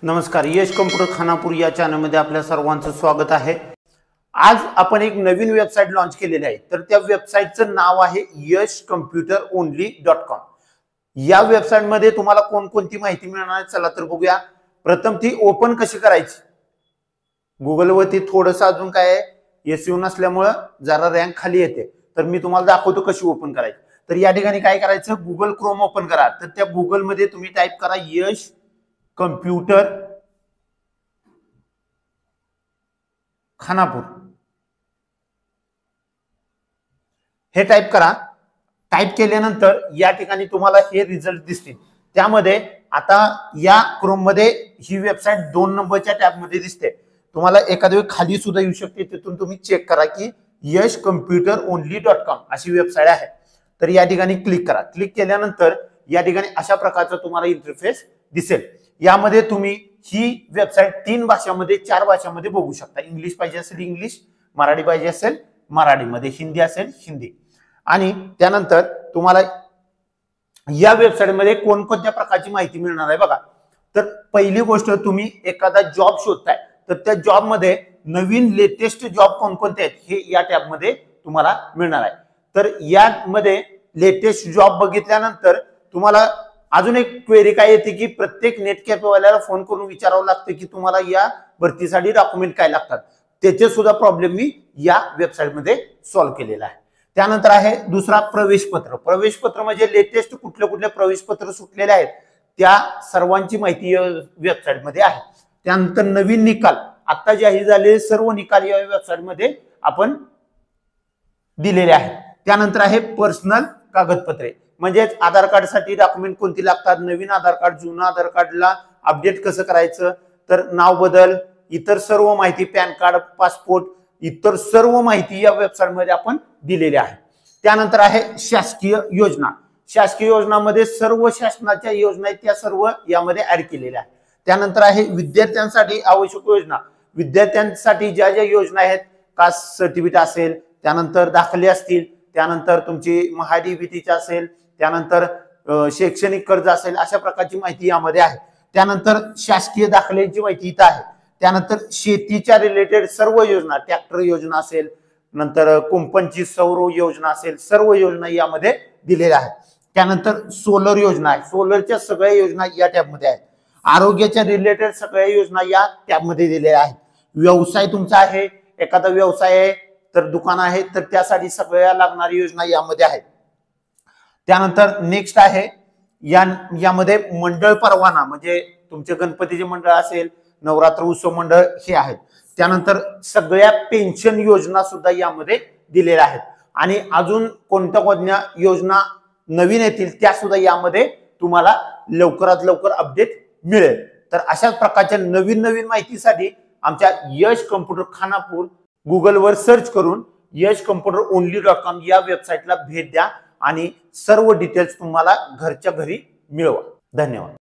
नमस्कार, यश कम्प्युटर खानापूर या चॅनलमध्ये आपल्या सर्वांचं स्वागत आहे। आज आपण एक नवीन वेबसाईट लॉन्च केलेली आहे। तर त्या वेबसाईटचं नाव आहे yashcomputeronly.com। या वेबसाईटमध्ये तुम्हाला कोणकोणती माहिती मिळणार आहे चला तर बघूया। प्रथम ती ओपन कशी करायची। गुगल वरती थोडंसं अजून काय आहे एसईओ नसल्यामुळे जरा रँक खाली येते। तर मी तुम्हाला दाखवतो कशी ओपन करायची। तर या ठिकाणी काय करायचं, गुगल क्रोम ओपन करा। तर त्या गुगल मध्ये तुम्ही टाइप करा यश कम्प्युटर खानापूर हे टाइप करा। टाइप केल्यानंतर या ठिकाणी तुम्हाला हे रिझल्ट दिसतील। त्यामध्ये आता या क्रोम मध्ये ही वेबसाईट 2 नंबरच्या टॅब मध्ये दिसते। तुम्हाला एखाद्या वेळी खाली सुद्धा येऊ शकते, तिथून तुम्ही चेक करा की yashcomputeronly.com अशी वेबसाईट आहे। तर या ठिकाणी क्लिक करा। क्लिक केल्यानंतर या ठिकाणी अशा प्रकारचा तुम्हाला इंटरफेस दिसेल। यामध्ये तुम्ही ही वेबसाईट 3 भाषांमध्ये 4 भाषांमध्ये बघू शकता। इंग्लिश पाहिजे असेल इंग्लिश, मराठी पाहिजे असेल मराठीमध्ये, हिंदी असेल हिंदी। आणि त्यानंतर तुम्हाला या वेबसाईट मध्ये कोणकोणत्या प्रकारची माहिती मिळणार आहे बघा। तर पहिली गोष्ट, तुम्ही एखादा जॉब शोधताय तर त्या जॉब मध्ये नवीन लेटेस्ट जॉब कोणकोणते आहेत हे या टॅब मध्ये तुम्हाला मिळणार आहे। तर यामध्ये लेटेस्ट जॉब बघितल्यानंतर तुम्हाला अजून एक क्वेरी काय येते की प्रत्येक नेट कॅफेवाल्याला फोन करून विचारावं लागतं की तुम्हाला या भरतीसाठी डॉक्युमेंट काय लागतात। त्याचे सुद्धा प्रॉब्लेम मी या वेबसाईट मध्ये सॉल्व्ह केलेला आहे। त्यानंतर आहे दुसरा प्रवेशपत्र। प्रवेशपत्र म्हणजे लेटेस्ट कुठले प्रवेशपत्र सुटलेले आहेत त्या सर्वांची माहिती या वेबसाईट मध्ये आहे। त्यानंतर नवीन निकाल, आता जाहीर झालेले सर्व निकाल या वेबसाईट मध्ये आपण दिलेले आहेत। त्यानंतर आहे पर्सनल कागदपत्रे, म्हणजे आधार कार्ड साठी डॉक्युमेंट कोणती लागतात, नवीन आधार कार्ड, जुना आधार कार्डला अपडेट कसं करायचं, तर नाव बदल, इतर सर्व माहिती, पॅन कार्ड, पासपोर्ट, इतर सर्व माहिती या वेबसाईट मध्ये आपण दिलेली आहे। त्यानंतर आहे शासकीय योजना। शासकीय योजनामध्ये सर्व शासनाच्या योजना आहेत त्या सर्व यामध्ये ऍड केलेल्या आहेत। त्यानंतर आहे विद्यार्थ्यांसाठी आवश्यक योजना। विद्यार्थ्यांसाठी ज्या ज्या योजना आहेत, कास्ट सर्टिफिकेट असेल, त्यानंतर दाखले असतील, त्यानंतर तुमची महाडीबीटीची असेल, त्यानंतर शैक्षणिक कर्ज असेल, अशा प्रकारची माहिती यामध्ये आहे। त्यानंतर शासकीय दाखल्यांची माहिती इथं आहे। त्यानंतर शेतीच्या रिलेटेड सर्व योजना, ट्रॅक्टर योजना असेल, नंतर कुंपणची सौर योजना असेल, सर्व योजना यामध्ये दिलेल्या आहेत। त्यानंतर सोलर योजना आहे, सोलरच्या सगळ्या योजना या टॅबमध्ये आहेत। आरोग्याच्या रिलेटेड सगळ्या योजना या टॅबमध्ये दिलेल्या आहेत। व्यवसाय तुमचा आहे, एखादा व्यवसाय आहे तर दुकान आहे तर त्यासाठी सगळ्या लागणारी योजना यामध्ये आहेत। त्यानंतर नेक्स्ट आहे यामध्ये मंडळ परवाना, म्हणजे तुमचे गणपतीचे मंडळ असेल, नवरात्र उत्सव मंडळ हे आहेत। त्यानंतर सगळ्या पेन्शन योजना सुद्धा यामध्ये दिलेल्या आहेत। आणि अजून कोणत्या योजना नवीन येतील त्या सुद्धा यामध्ये तुम्हाला लवकरात लवकर अपडेट मिळेल। तर अशाच प्रकारच्या नवीन माहितीसाठी आमच्या यश कम्प्युटर खानापूर गुगलवर सर्च करून yashcomputeronly.com या वेबसाईटला भेट द्या आणि सर्व डिटेल्स तुम्हाला घरच्या घरी मिळवा। धन्यवाद।